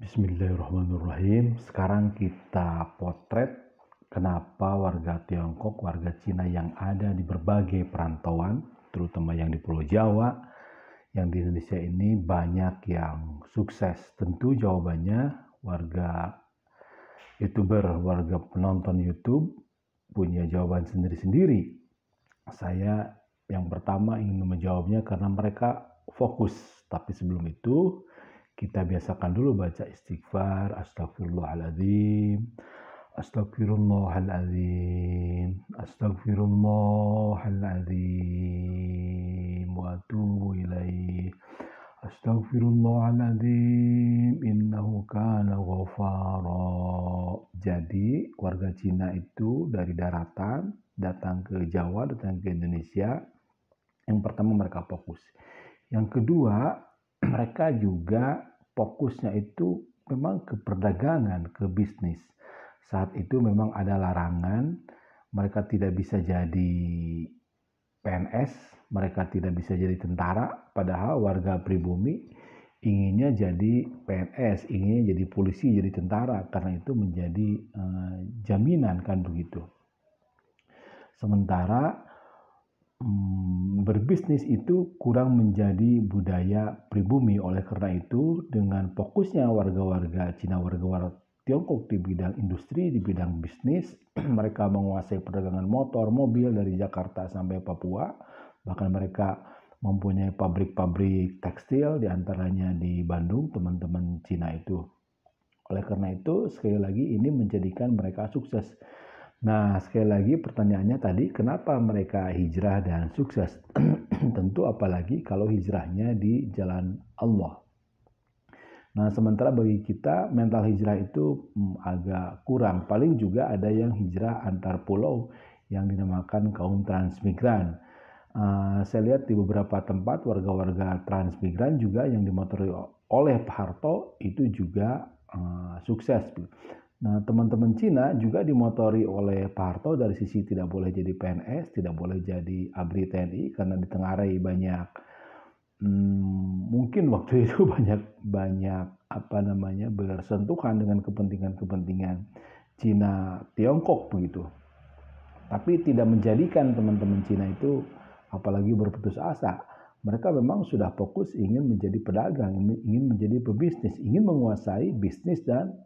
Bismillahirrahmanirrahim. Sekarang kita potret kenapa warga Tiongkok, warga Cina yang ada di berbagai perantauan, terutama yang di Pulau Jawa, yang di Indonesia ini banyak yang sukses. Tentu jawabannya warga YouTuber, warga penonton YouTube punya jawaban sendiri-sendiri. Saya yang pertama ingin menjawabnya karena mereka fokus. Tapi sebelum itu, kita biasakan dulu baca istighfar, astagfirullahaladzim, astagfirullahaladzim, astagfirullahaladzim, wa atubu ilaih, astagfirullahaladzim, innahu kana ghafara. Jadi warga Cina itu dari daratan datang ke Jawa, datang ke Indonesia. Yang pertama mereka fokus. Yang kedua, mereka juga fokusnya itu memang ke perdagangan, ke bisnis. Saat itu memang ada larangan, mereka tidak bisa jadi PNS, mereka tidak bisa jadi tentara, padahal warga pribumi inginnya jadi PNS, inginnya jadi polisi, jadi tentara, karena itu menjadi jaminan kan begitu. Sementara berbisnis itu kurang menjadi budaya pribumi. Oleh karena itu, dengan fokusnya warga-warga Cina, warga-warga Tiongkok di bidang industri, di bidang bisnis, mereka menguasai perdagangan motor, mobil dari Jakarta sampai Papua. Bahkan mereka mempunyai pabrik-pabrik tekstil, diantaranya di Bandung, teman-teman Cina itu. Oleh karena itu, sekali lagi ini menjadikan mereka sukses. Nah, sekali lagi pertanyaannya tadi, kenapa mereka hijrah dan sukses? Tentu apalagi kalau hijrahnya di jalan Allah. Nah, sementara bagi kita mental hijrah itu agak kurang. Paling juga ada yang hijrah antar pulau yang dinamakan kaum transmigran. Saya lihat di beberapa tempat warga-warga transmigran juga yang dimotori oleh Pak Harto itu juga sukses. Nah, teman-teman Cina juga dimotori oleh Pak Harto dari sisi tidak boleh jadi PNS, tidak boleh jadi ABRI TNI karena ditengarai banyak mungkin waktu itu banyak bersentuhan dengan kepentingan Cina Tiongkok begitu. Tapi tidak menjadikan teman-teman Cina itu apalagi berputus asa. Mereka memang sudah fokus ingin menjadi pedagang, ingin menjadi pebisnis, ingin menguasai bisnis dan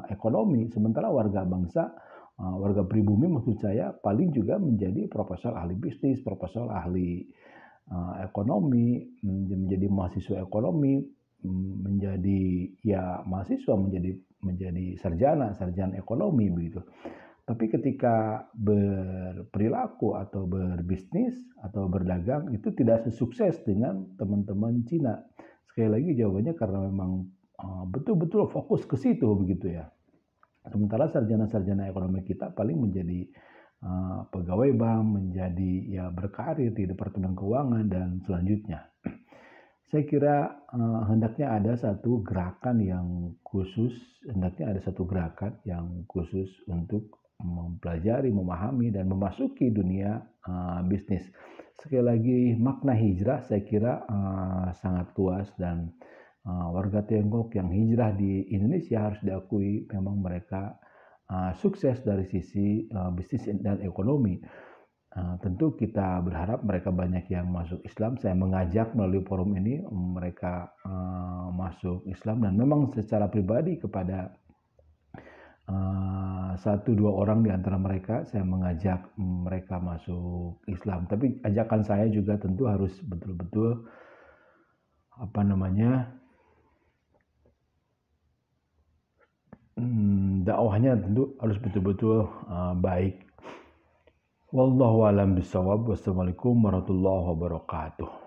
ekonomi. Sementara warga bangsa, warga pribumi maksud saya paling juga menjadi profesor ahli bisnis, profesor ahli ekonomi, menjadi mahasiswa ekonomi, menjadi mahasiswa menjadi sarjana ekonomi begitu. Tapi ketika berperilaku atau berbisnis atau berdagang itu tidak sesukses dengan teman-teman Cina. Sekali lagi jawabannya karena memang betul-betul fokus ke situ begitu ya. Sementara sarjana-sarjana ekonomi kita paling menjadi pegawai bank, menjadi berkarir di Departemen Keuangan dan selanjutnya. Saya kira hendaknya ada satu gerakan yang khusus untuk mempelajari, memahami, dan memasuki dunia bisnis. Sekali lagi, makna hijrah saya kira sangat luas dan warga Tiongkok yang hijrah di Indonesia harus diakui memang mereka sukses dari sisi bisnis dan ekonomi. Tentu kita berharap mereka banyak yang masuk Islam. Saya mengajak melalui forum ini mereka masuk Islam dan memang secara pribadi kepada 1-2 orang di antara mereka saya mengajak mereka masuk Islam. Tapi ajakan saya juga tentu harus betul-betul dakwahnya tentu harus betul-betul baik. Wallahu a'lam bishawab. Wassalamualaikum warahmatullahi wabarakatuh.